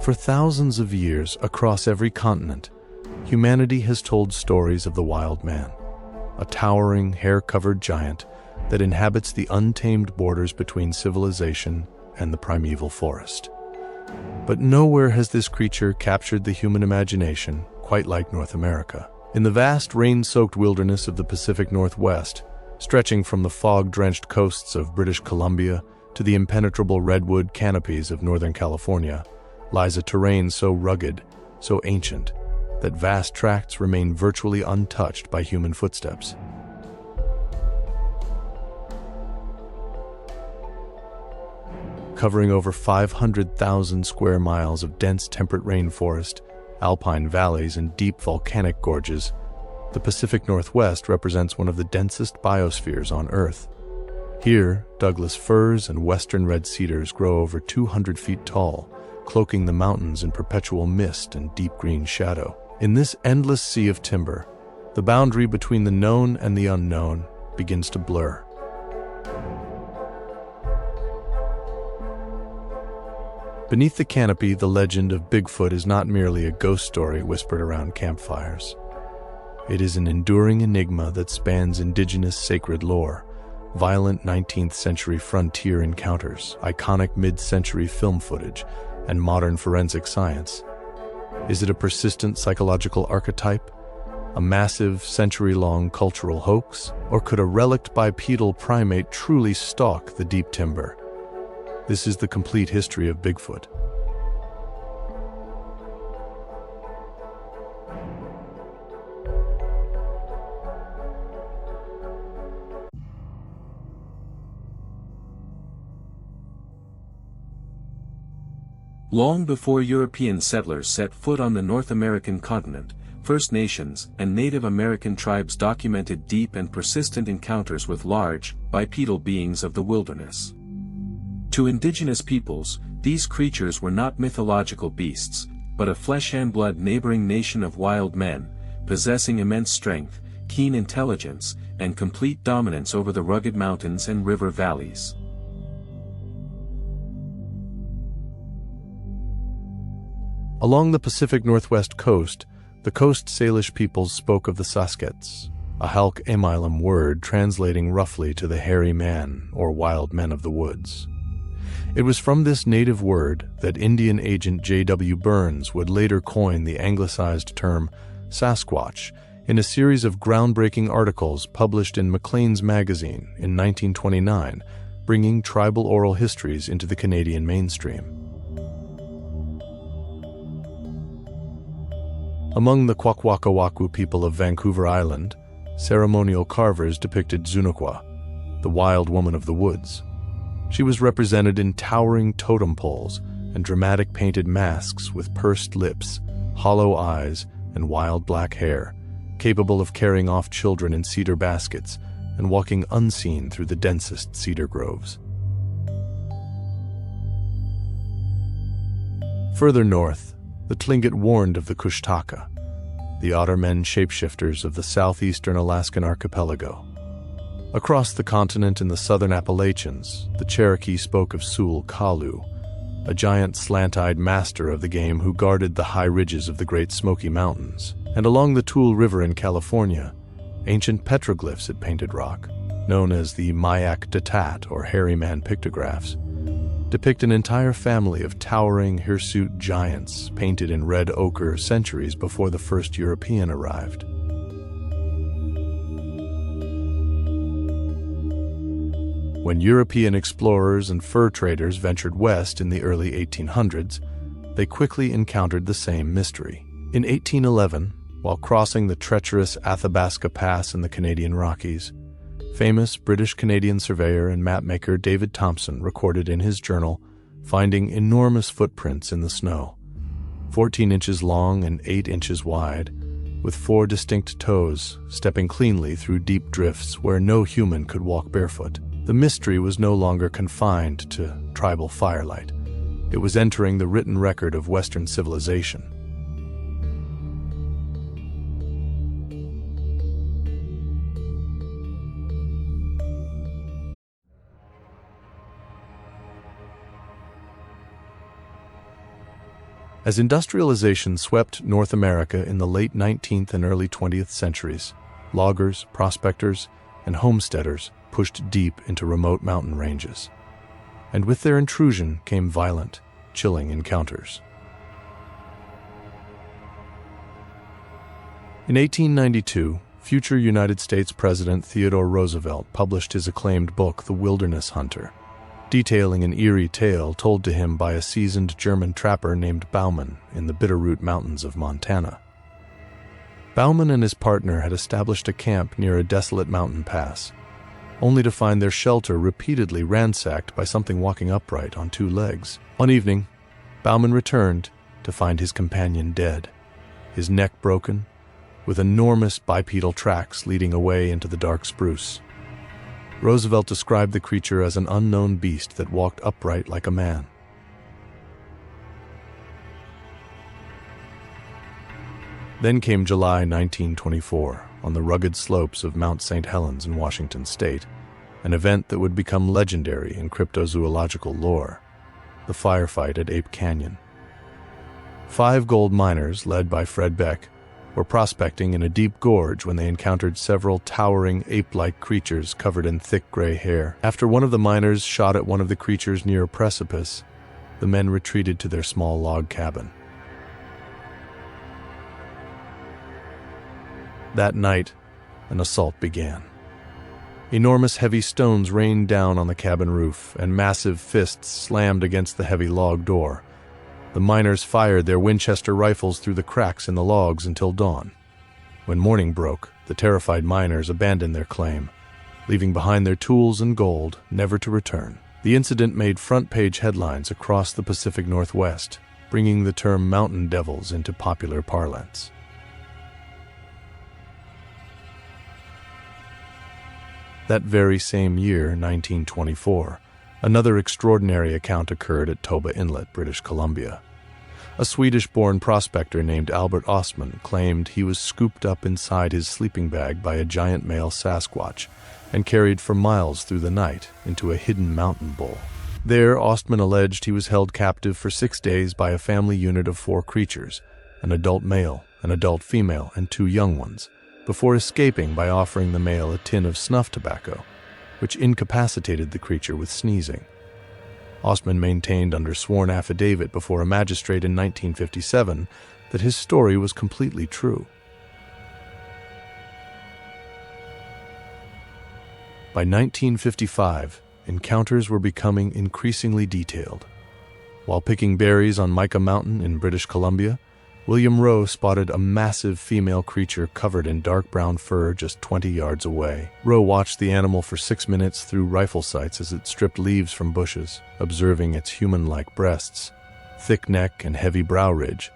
For thousands of years, across every continent, humanity has told stories of the wild man, a towering, hair-covered giant that inhabits the untamed borders between civilization and the primeval forest. But nowhere has this creature captured the human imagination quite like North America. In the vast rain-soaked wilderness of the Pacific Northwest, stretching from the fog-drenched coasts of British Columbia to the impenetrable redwood canopies of Northern California, lies a terrain so rugged, so ancient, that vast tracts remain virtually untouched by human footsteps. Covering over 500,000 square miles of dense temperate rainforest, alpine valleys, and deep volcanic gorges, the Pacific Northwest represents one of the densest biospheres on Earth. Here, Douglas firs and western red cedars grow over 200 feet tall, cloaking the mountains in perpetual mist and deep green shadow. In this endless sea of timber, the boundary between the known and the unknown begins to blur. Beneath the canopy, the legend of Bigfoot is not merely a ghost story whispered around campfires. It is an enduring enigma that spans indigenous sacred lore, violent 19th century frontier encounters, iconic mid-century film footage, and modern forensic science. Is it a persistent psychological archetype, a massive century-long cultural hoax, or could a relict bipedal primate truly stalk the deep timber? This is the complete history of Bigfoot. Long before European settlers set foot on the North American continent, First Nations and Native American tribes documented deep and persistent encounters with large, bipedal beings of the wilderness. To indigenous peoples, these creatures were not mythological beasts, but a flesh-and-blood neighboring nation of wild men, possessing immense strength, keen intelligence, and complete dominance over the rugged mountains and river valleys. Along the Pacific Northwest coast, the Coast Salish peoples spoke of the Sasquatch, a Halk Amilam word translating roughly to the hairy man or wild men of the woods. It was from this native word that Indian agent J.W. Burns would later coin the anglicized term Sasquatch in a series of groundbreaking articles published in Maclean's magazine in 1929, bringing tribal oral histories into the Canadian mainstream. Among the Kwakwaka'wakw people of Vancouver Island, ceremonial carvers depicted Zunukwa, the wild woman of the woods. She was represented in towering totem poles and dramatic painted masks with pursed lips, hollow eyes, and wild black hair, capable of carrying off children in cedar baskets and walking unseen through the densest cedar groves. Further north, the Tlingit warned of the Kushtaka, the Ottermen shapeshifters of the southeastern Alaskan archipelago. Across the continent in the southern Appalachians, the Cherokee spoke of Sul Kalu, a giant slant-eyed master of the game who guarded the high ridges of the Great Smoky Mountains. And along the Tule River in California, ancient petroglyphs had painted rock, known as the Mayak Datat or hairy man pictographs, depict an entire family of towering hirsute giants painted in red ochre centuries before the first European arrived. When European explorers and fur traders ventured west in the early 1800s, they quickly encountered the same mystery. In 1811, while crossing the treacherous Athabasca Pass in the Canadian Rockies, famous British-Canadian surveyor and mapmaker David Thompson recorded in his journal finding enormous footprints in the snow, 14 inches long and 8 inches wide, with 4 distinct toes stepping cleanly through deep drifts where no human could walk barefoot. The mystery was no longer confined to tribal firelight. It was entering the written record of Western civilization. As industrialization swept North America in the late 19th and early 20th centuries, loggers, prospectors, and homesteaders pushed deep into remote mountain ranges. And with their intrusion came violent, chilling encounters. In 1892, future United States President Theodore Roosevelt published his acclaimed book, The Wilderness Hunter, detailing an eerie tale told to him by a seasoned German trapper named Baumann in the Bitterroot Mountains of Montana. Baumann and his partner had established a camp near a desolate mountain pass, only to find their shelter repeatedly ransacked by something walking upright on two legs. One evening, Baumann returned to find his companion dead, his neck broken, with enormous bipedal tracks leading away into the dark spruce. Roosevelt described the creature as an unknown beast that walked upright like a man. Then came July 1924, on the rugged slopes of Mount St. Helens in Washington state, an event that would become legendary in cryptozoological lore, the firefight at Ape Canyon. 5 gold miners, led by Fred Beck, were prospecting in a deep gorge when they encountered several towering ape-like creatures covered in thick gray hair. After one of the miners shot at one of the creatures near a precipice, the men retreated to their small log cabin. That night, an assault began. Enormous heavy stones rained down on the cabin roof, and massive fists slammed against the heavy log door. The miners fired their Winchester rifles through the cracks in the logs until dawn. When morning broke, the terrified miners abandoned their claim, leaving behind their tools and gold, never to return. The incident made front-page headlines across the Pacific Northwest, bringing the term mountain devils into popular parlance. That very same year, 1924, another extraordinary account occurred at Toba Inlet, British Columbia. A Swedish-born prospector named Albert Ostman claimed he was scooped up inside his sleeping bag by a giant male Sasquatch and carried for miles through the night into a hidden mountain bowl. There, Ostman alleged he was held captive for 6 days by a family unit of 4 creatures, an adult male, an adult female, and 2 young ones, before escaping by offering the male a tin of snuff tobacco, which incapacitated the creature with sneezing. Ostman maintained under sworn affidavit before a magistrate in 1957 that his story was completely true. By 1955, encounters were becoming increasingly detailed. While picking berries on Mica Mountain in British Columbia, William Rowe spotted a massive female creature covered in dark brown fur just 20 yards away. Rowe watched the animal for 6 minutes through rifle sights as it stripped leaves from bushes, observing its human-like breasts, thick neck, and heavy brow ridge,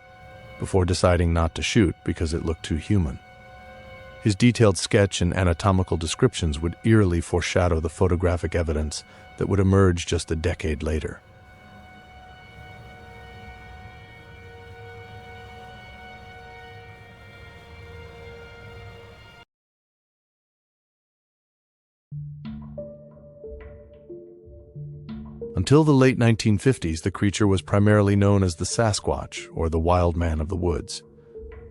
before deciding not to shoot because it looked too human. His detailed sketch and anatomical descriptions would eerily foreshadow the photographic evidence that would emerge just a decade later. Until the late 1950s, the creature was primarily known as the Sasquatch, or the wild man of the woods.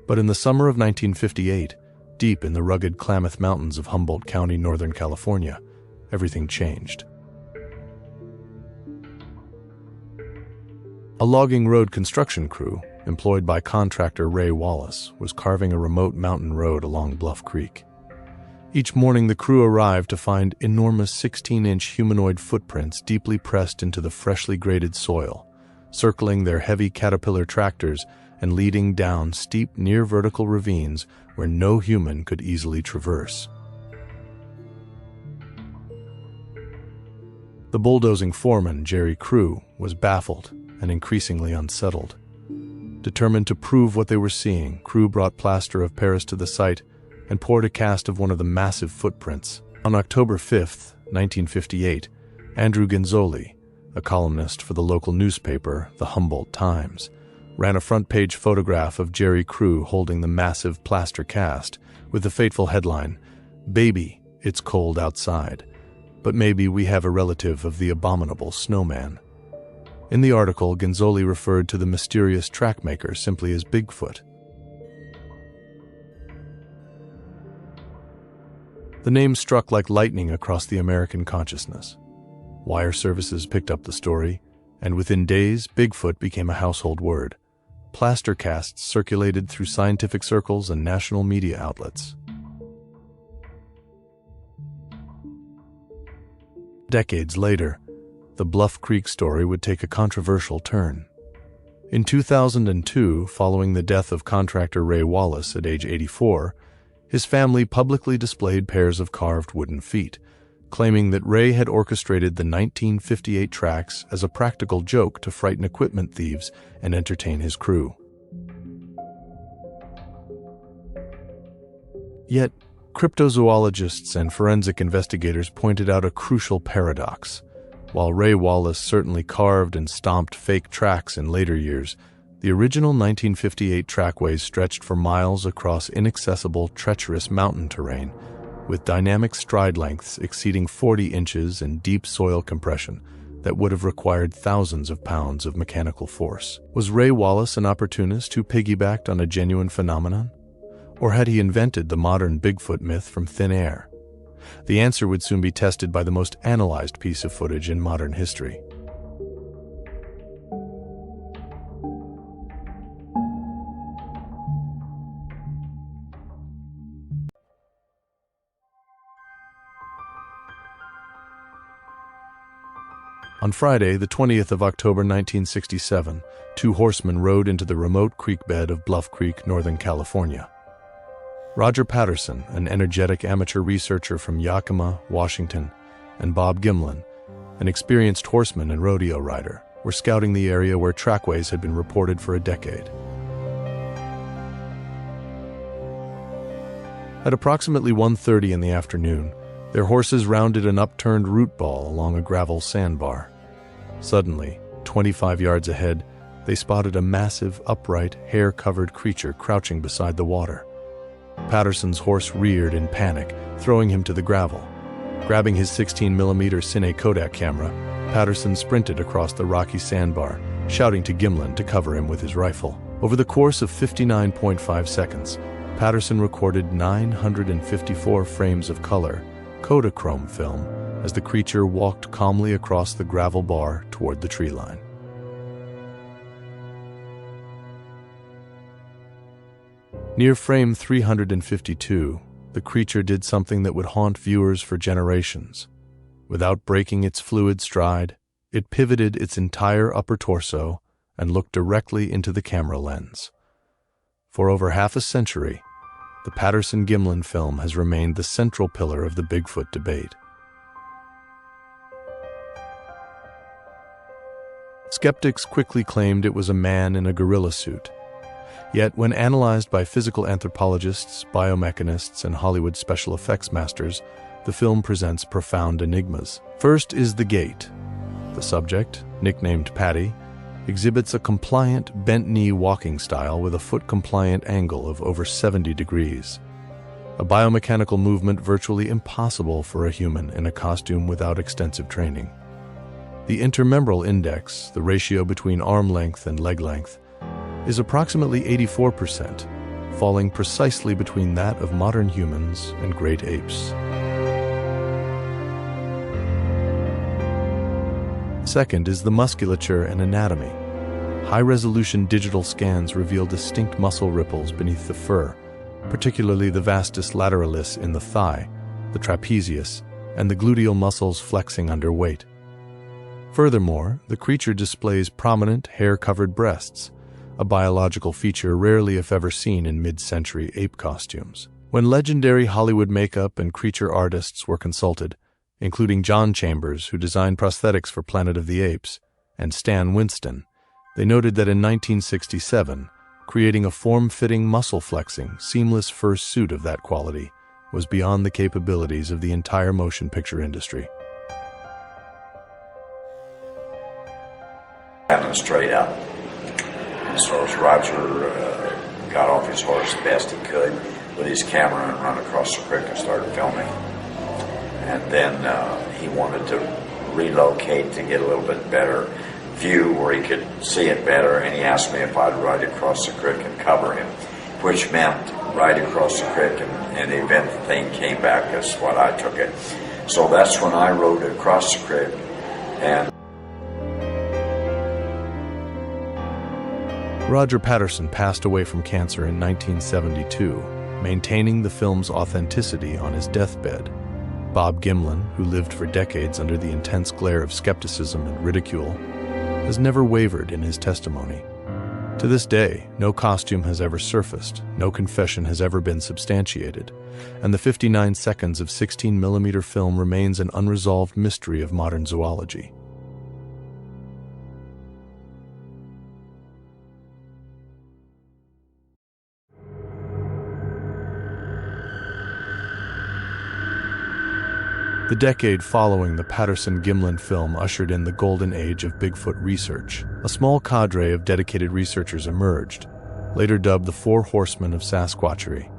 But in the summer of 1958, deep in the rugged Klamath Mountains of Humboldt County, Northern California, everything changed. A logging road construction crew, employed by contractor Ray Wallace, was carving a remote mountain road along Bluff Creek. Each morning, the crew arrived to find enormous 16-inch humanoid footprints deeply pressed into the freshly graded soil, circling their heavy caterpillar tractors and leading down steep, near-vertical ravines where no human could easily traverse. The bulldozing foreman, Jerry Crew, was baffled and increasingly unsettled. Determined to prove what they were seeing, Crew brought plaster of Paris to the site and poured a cast of one of the massive footprints. On October 5, 1958, Andrew Gonzoli, a columnist for the local newspaper, the Humboldt Times, ran a front-page photograph of Jerry Crew holding the massive plaster cast with the fateful headline, "Baby, it's cold outside, but maybe we have a relative of the abominable snowman." In the article, Gonzoli referred to the mysterious trackmaker simply as Bigfoot. The name struck like lightning across the American consciousness. Wire services picked up the story, and within days, Bigfoot became a household word. Plaster casts circulated through scientific circles and national media outlets. Decades later, the Bluff Creek story would take a controversial turn. In 2002, following the death of contractor Ray Wallace at age 84, his family publicly displayed pairs of carved wooden feet, claiming that Ray had orchestrated the 1958 tracks as a practical joke to frighten equipment thieves and entertain his crew. Yet, cryptozoologists and forensic investigators pointed out a crucial paradox. While Ray Wallace certainly carved and stomped fake tracks in later years, the original 1958 trackways stretched for miles across inaccessible, treacherous mountain terrain, with dynamic stride lengths exceeding 40 inches and deep soil compression that would have required thousands of pounds of mechanical force. Was Ray Wallace an opportunist who piggybacked on a genuine phenomenon? Or had he invented the modern Bigfoot myth from thin air? The answer would soon be tested by the most analyzed piece of footage in modern history. On Friday, the 20th of October 1967, two horsemen rode into the remote creek bed of Bluff Creek, Northern California. Roger Patterson, an energetic amateur researcher from Yakima, Washington, and Bob Gimlin, an experienced horseman and rodeo rider, were scouting the area where trackways had been reported for a decade. At approximately 1:30 in the afternoon, their horses rounded an upturned root ball along a gravel sandbar. Suddenly, 25 yards ahead, they spotted a massive, upright, hair-covered creature crouching beside the water. Patterson's horse reared in panic, throwing him to the gravel. Grabbing his 16mm Cine Kodak camera, Patterson sprinted across the rocky sandbar, shouting to Gimlin to cover him with his rifle. Over the course of 59.5 seconds, Patterson recorded 954 frames of color, Kodachrome film, as the creature walked calmly across the gravel bar toward the tree line. Near frame 352, the creature did something that would haunt viewers for generations. Without breaking its fluid stride, it pivoted its entire upper torso and looked directly into the camera lens. For over half a century, the Patterson-Gimlin film has remained the central pillar of the Bigfoot debate. Skeptics quickly claimed it was a man in a gorilla suit. Yet, when analyzed by physical anthropologists, biomechanists, and Hollywood special effects masters, the film presents profound enigmas. First is the gait. The subject, nicknamed Patty, exhibits a compliant, bent-knee walking style with a foot-compliant angle of over 70 degrees. A biomechanical movement virtually impossible for a human in a costume without extensive training. The intermembral index, the ratio between arm length and leg length, is approximately 84%, falling precisely between that of modern humans and great apes. Second is the musculature and anatomy. High-resolution digital scans reveal distinct muscle ripples beneath the fur, particularly the vastus lateralis in the thigh, the trapezius, and the gluteal muscles flexing under weight. Furthermore, the creature displays prominent, hair-covered breasts, a biological feature rarely if ever seen in mid-century ape costumes. When legendary Hollywood makeup and creature artists were consulted, including John Chambers, who designed prosthetics for Planet of the Apes, and Stan Winston, they noted that in 1967, creating a form-fitting, muscle-flexing, seamless fur suit of that quality was beyond the capabilities of the entire motion picture industry. Happened straight up. So as Roger got off his horse the best he could with his camera and run across the creek and started filming. And then he wanted to relocate to get a little bit better view where he could see it better, and he asked me if I'd ride across the creek and cover him, which meant ride across the creek, and in the event the thing came back as what I took it. So that's when I rode across the creek. And Roger Patterson passed away from cancer in 1972, maintaining the film's authenticity on his deathbed. Bob Gimlin, who lived for decades under the intense glare of skepticism and ridicule, has never wavered in his testimony. To this day, no costume has ever surfaced, no confession has ever been substantiated, and the 59 seconds of 16mm film remains an unresolved mystery of modern zoology. The decade following the Patterson-Gimlin film ushered in the golden age of Bigfoot research. A small cadre of dedicated researchers emerged, later dubbed the Four Horsemen of Sasquatchery.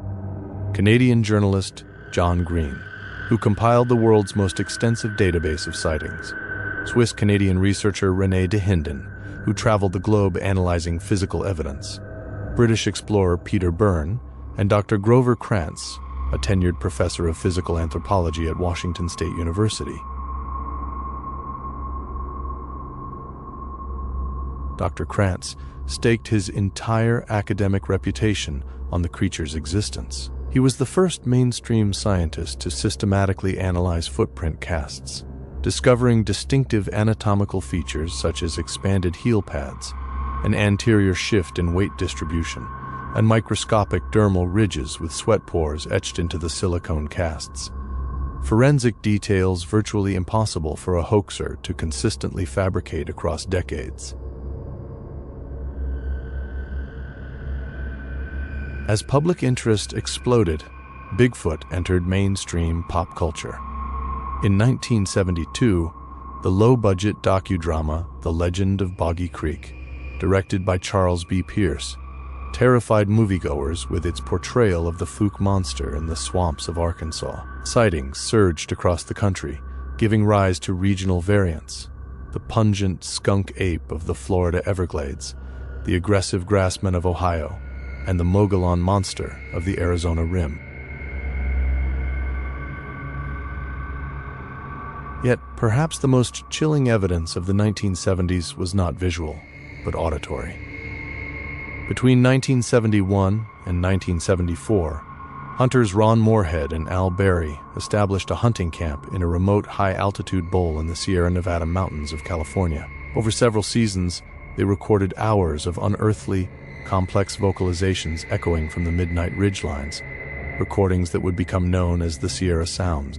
Canadian journalist John Green, who compiled the world's most extensive database of sightings. Swiss-Canadian researcher René de Hinden, who traveled the globe analyzing physical evidence. British explorer Peter Byrne, and Dr. Grover Krantz, a tenured professor of physical anthropology at Washington State University. Dr. Krantz staked his entire academic reputation on the creature's existence. He was the first mainstream scientist to systematically analyze footprint casts, discovering distinctive anatomical features such as expanded heel pads, an anterior shift in weight distribution, and microscopic dermal ridges with sweat pores etched into the silicone casts. Forensic details virtually impossible for a hoaxer to consistently fabricate across decades. As public interest exploded, Bigfoot entered mainstream pop culture. In 1972, the low-budget docudrama The Legend of Boggy Creek, directed by Charles B. Pierce, terrified moviegoers with its portrayal of the Fook monster in the swamps of Arkansas. Sightings surged across the country, giving rise to regional variants: the pungent skunk ape of the Florida Everglades, the aggressive grassman of Ohio, and the Mogollon monster of the Arizona Rim. Yet, perhaps the most chilling evidence of the 1970s was not visual, but auditory. Between 1971 and 1974, hunters Ron Moorhead and Al Berry established a hunting camp in a remote high-altitude bowl in the Sierra Nevada mountains of California. Over several seasons, they recorded hours of unearthly, complex vocalizations echoing from the midnight ridgelines, recordings that would become known as the Sierra Sounds.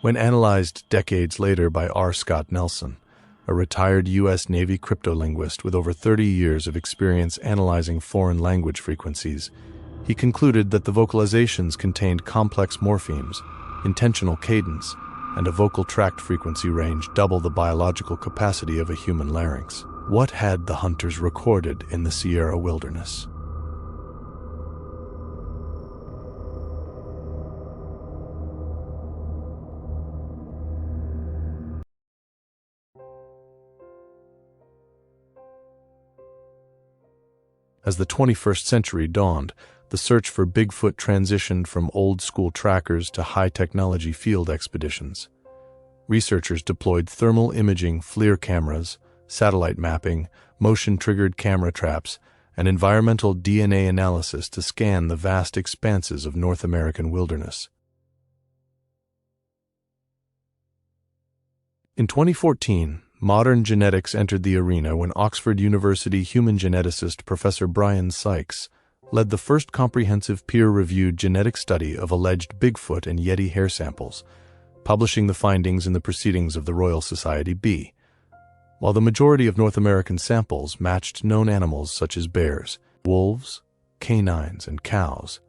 When analyzed decades later by R. Scott Nelson, a retired U.S. Navy cryptolinguist with over 30 years of experience analyzing foreign language frequencies, he concluded that the vocalizations contained complex morphemes, intentional cadence, and a vocal tract frequency range double the biological capacity of a human larynx. What had the hunters recorded in the Sierra wilderness? As the 21st century dawned, the search for Bigfoot transitioned from old-school trackers to high-technology field expeditions. Researchers deployed thermal imaging FLIR cameras, satellite mapping, motion-triggered camera traps, and environmental DNA analysis to scan the vast expanses of North American wilderness. In 2014, modern genetics entered the arena when Oxford University human geneticist Professor Brian Sykes led the first comprehensive peer-reviewed genetic study of alleged Bigfoot and Yeti hair samples, publishing the findings in the Proceedings of the Royal Society B. While the majority of North American samples matched known animals such as bears, wolves, canines, and cows,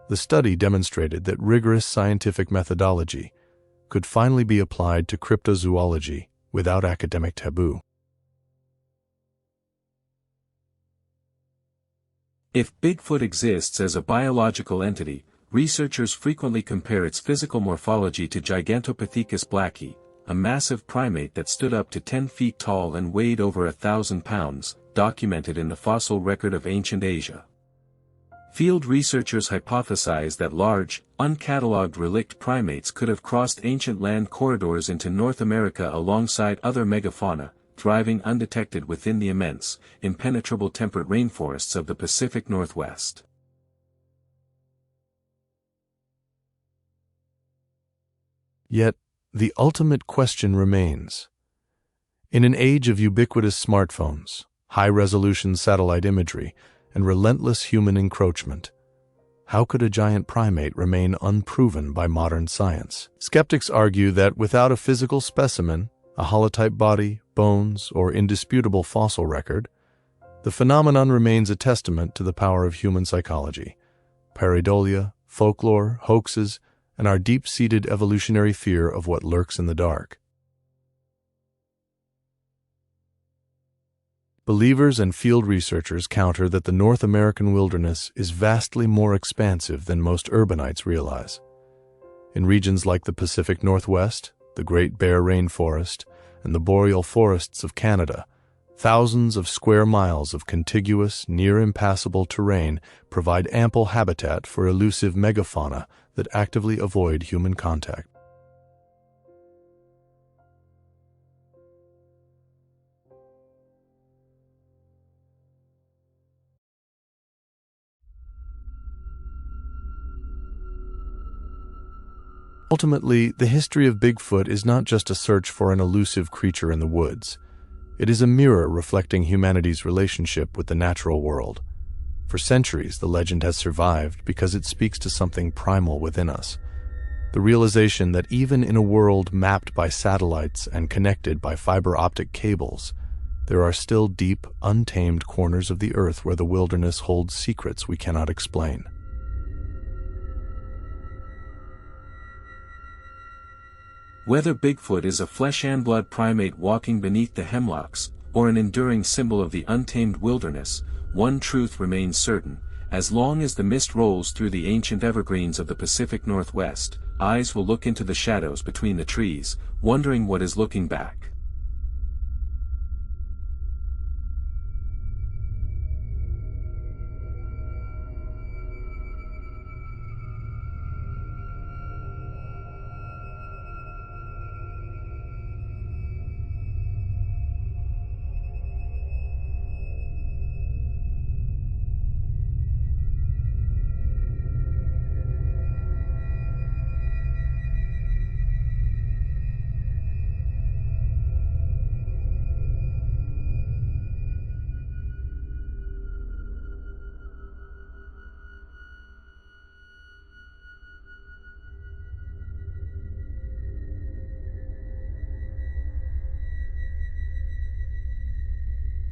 the study demonstrated that rigorous scientific methodology could finally be applied to cryptozoology without academic taboo. If Bigfoot exists as a biological entity, researchers frequently compare its physical morphology to Gigantopithecus blacki, a massive primate that stood up to 10 feet tall and weighed over 1,000 pounds, documented in the fossil record of ancient Asia. Field researchers hypothesize that large, uncatalogued relict primates could have crossed ancient land corridors into North America alongside other megafauna, thriving undetected within the immense, impenetrable temperate rainforests of the Pacific Northwest. Yet, the ultimate question remains. In an age of ubiquitous smartphones, high-resolution satellite imagery, and relentless human encroachment, how could a giant primate remain unproven by modern science? Skeptics argue that without a physical specimen, a holotype body, bones, or indisputable fossil record, the phenomenon remains a testament to the power of human psychology, pareidolia, folklore, hoaxes, and our deep-seated evolutionary fear of what lurks in the dark. Believers and field researchers counter that the North American wilderness is vastly more expansive than most urbanites realize. In regions like the Pacific Northwest, the Great Bear Rainforest, and the boreal forests of Canada, thousands of square miles of contiguous, near-impassable terrain provide ample habitat for elusive megafauna that actively avoid human contact. Ultimately, the history of Bigfoot is not just a search for an elusive creature in the woods. It is a mirror reflecting humanity's relationship with the natural world. For centuries, the legend has survived because it speaks to something primal within us. The realization that even in a world mapped by satellites and connected by fiber optic cables, there are still deep, untamed corners of the earth where the wilderness holds secrets we cannot explain. Whether Bigfoot is a flesh-and-blood primate walking beneath the hemlocks, or an enduring symbol of the untamed wilderness, one truth remains certain: as long as the mist rolls through the ancient evergreens of the Pacific Northwest, eyes will look into the shadows between the trees, wondering what is looking back.